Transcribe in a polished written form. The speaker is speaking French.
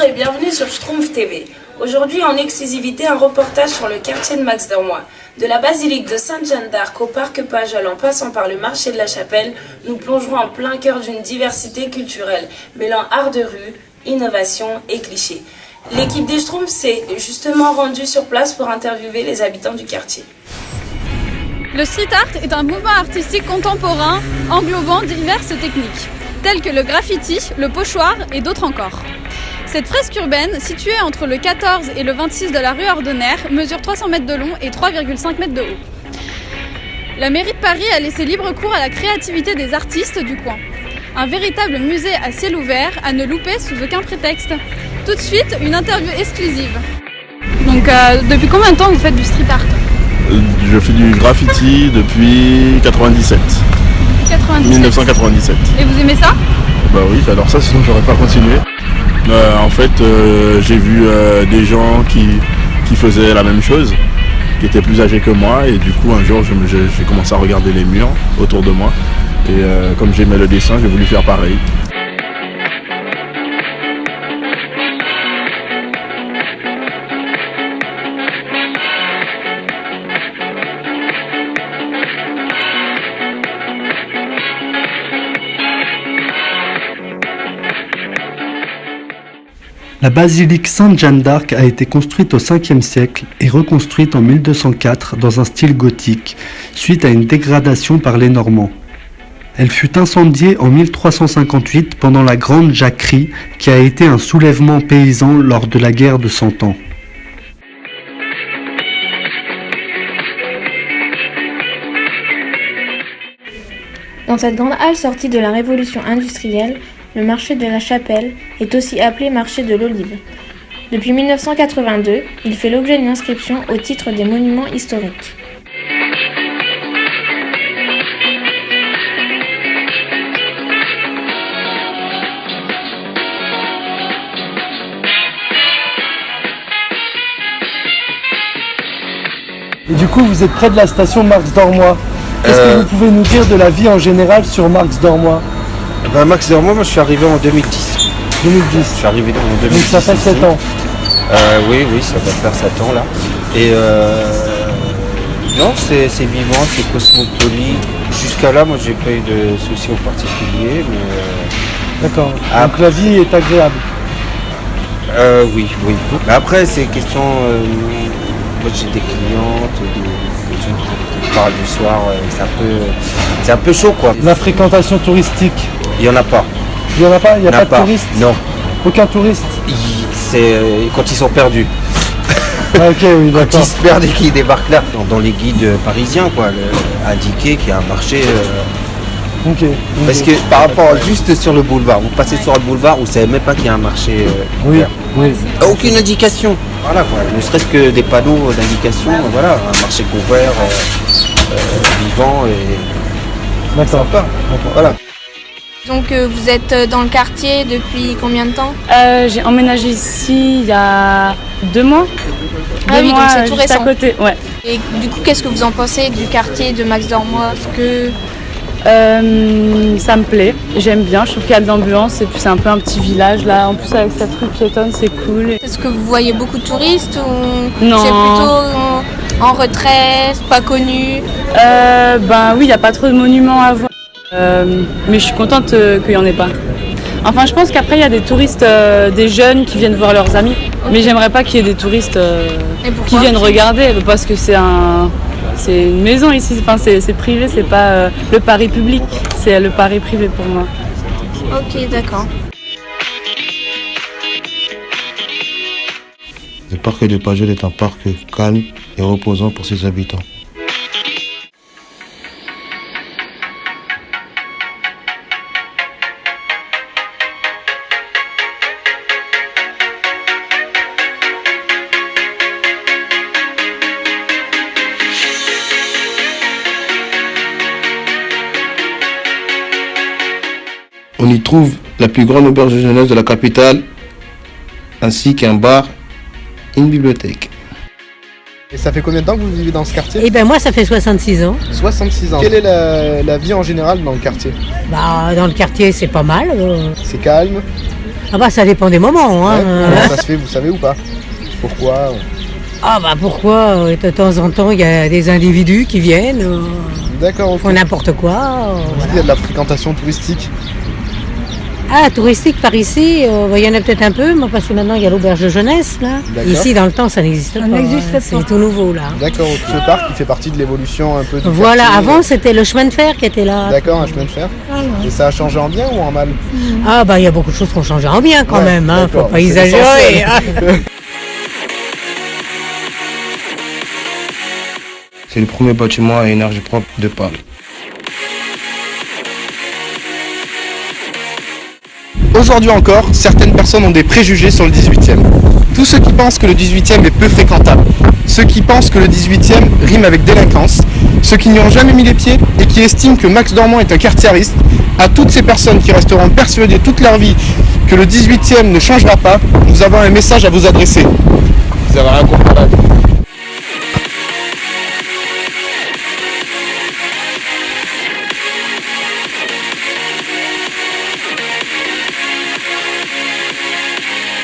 Bonjour et bienvenue sur Schtroumpf TV. Aujourd'hui en exclusivité un reportage sur le quartier de Max Dormois. De la basilique de Sainte-Jeanne d'Arc au parc Pajol en passant par le marché de la Chapelle, nous plongerons en plein cœur d'une diversité culturelle, mêlant art de rue, innovation et clichés. L'équipe des Schtroumpfs s'est justement rendue sur place pour interviewer les habitants du quartier. Le street art est un mouvement artistique contemporain englobant diverses techniques, telles que le graffiti, le pochoir et d'autres encore. Cette fresque urbaine, située entre le 14 et le 26 de la rue Ordonnaire, mesure 300 mètres de long et 3,5 mètres de haut. La mairie de Paris a laissé libre cours à la créativité des artistes du coin. Un véritable musée à ciel ouvert, à ne louper sous aucun prétexte. Tout de suite, une interview exclusive. Donc, depuis combien de temps vous faites du street art ? Je fais du graffiti depuis 97. 1997. Et vous aimez ça ? Bah oui, j'adore ça, sinon j'aurais pas continué. J'ai vu des gens qui faisaient la même chose, qui étaient plus âgés que moi, et du coup un jour j'ai commencé à regarder les murs autour de moi, et comme j'aimais le dessin, j'ai voulu faire pareil. La basilique Sainte-Jeanne d'Arc a été construite au 5e siècle et reconstruite en 1204 dans un style gothique, suite à une dégradation par les Normands. Elle fut incendiée en 1358 pendant la Grande Jacquerie, qui a été un soulèvement paysan lors de la guerre de Cent Ans. Dans cette grande halle sortie de la révolution industrielle, le marché de la Chapelle est aussi appelé marché de l'Olive. Depuis 1982, il fait l'objet d'une inscription au titre des monuments historiques. Et du coup, vous êtes près de la station Max Dormois. Qu'est-ce que vous pouvez nous dire de la vie en général sur Max Dormois ? Max Dormois, moi je suis arrivé en 2010. 2010. Je suis arrivé en 2010. Donc ça fait 7 ans. Oui, ça va faire 7 ans là. Et non, c'est vivant, c'est cosmopolite. Jusqu'à là, moi j'ai pas eu de soucis en particulier. D'accord. Donc la vie est agréable. Oui. Mais après, c'est question. Moi j'ai des clientes, des gens qui parlent du soir. C'est un peu chaud quoi. La fréquentation touristique. Il n'y en a pas. Il n'y en a pas ? Il n'y a pas de touristes ? Non. Aucun touriste ? C'est quand ils sont perdus. Ah, ok, oui, d'accord. Quand ils se perdent et qu'ils débarquent là. Dans les guides parisiens, quoi, indiqué qu'il y a un marché. Ok. Parce que par rapport juste sur le boulevard, vous passez sur le boulevard, vous ne savez même pas qu'il y a un marché ouvert. Oui. Aucune indication. Voilà, quoi. Ne serait-ce que des panneaux d'indication, voilà, un marché couvert, vivant et. D'accord. Voilà. Donc vous êtes dans le quartier depuis combien de temps ? J'ai emménagé ici il y a 2 mois. Ah oui, donc c'est tout juste récent. à côté, ouais. Et du coup, qu'est-ce que vous en pensez du quartier de Max Dormois ? Ça me plaît, j'aime bien, je trouve qu'il y a de l'ambiance et puis c'est un peu un petit village là, en plus avec cette rue piétonne c'est cool. Est-ce que vous voyez beaucoup de touristes ou Non. c'est plutôt en retrait, pas connu ? Oui, il n'y a pas trop de monuments à voir, mais je suis contente qu'il n'y en ait pas. Enfin je pense qu'après il y a des touristes, des jeunes qui viennent voir leurs amis, mais j'aimerais pas qu'il y ait des touristes qui viennent regarder parce que c'est une maison ici, enfin, c'est privé, c'est pas le pari public, c'est le pari privé pour moi. Ok, d'accord. Le parc de Pajol est un parc calme et reposant pour ses habitants. On y trouve la plus grande auberge de jeunesse de la capitale, ainsi qu'un bar et une bibliothèque. Et ça fait combien de temps que vous vivez dans ce quartier ? Eh ben moi ça fait 66 ans. 66 ans. Quelle est la vie en général dans le quartier ? Dans le quartier c'est pas mal. C'est calme ? Ah bah ça dépend des moments. Hein. Comment ça se fait, vous savez ou pas? Pourquoi? Ah bah pourquoi de temps en temps il y a des individus qui viennent, D'accord, ok. font n'importe quoi. Est-ce qu'il y a de la fréquentation touristique? Ah, touristique par ici, il y en a peut-être un peu, mais parce que maintenant il y a l'auberge de jeunesse là. D'accord. Ici dans le temps ça n'existe pas. C'est tout nouveau là. D'accord, ce parc il fait partie de l'évolution un peu du Voilà, quartier. avant c'était le chemin de fer qui était là. D'accord, un chemin de fer. Voilà. Et ça a changé en bien ou en mal? Ah bah il y a beaucoup de choses qui ont changé en bien quand Ouais, même, hein, faut d'accord, pas c'est exagérer. l'essentiel. C'est le premier bâtiment à énergie propre de Paris. Aujourd'hui encore, certaines personnes ont des préjugés sur le 18e. Tous ceux qui pensent que le 18e est peu fréquentable, ceux qui pensent que le 18e rime avec délinquance, ceux qui n'y ont jamais mis les pieds et qui estiment que Max Dormois est un quartier à risque, à toutes ces personnes qui resteront persuadées toute leur vie que le 18e ne changera pas, nous avons un message à vous adresser. Vous avez rien compris là.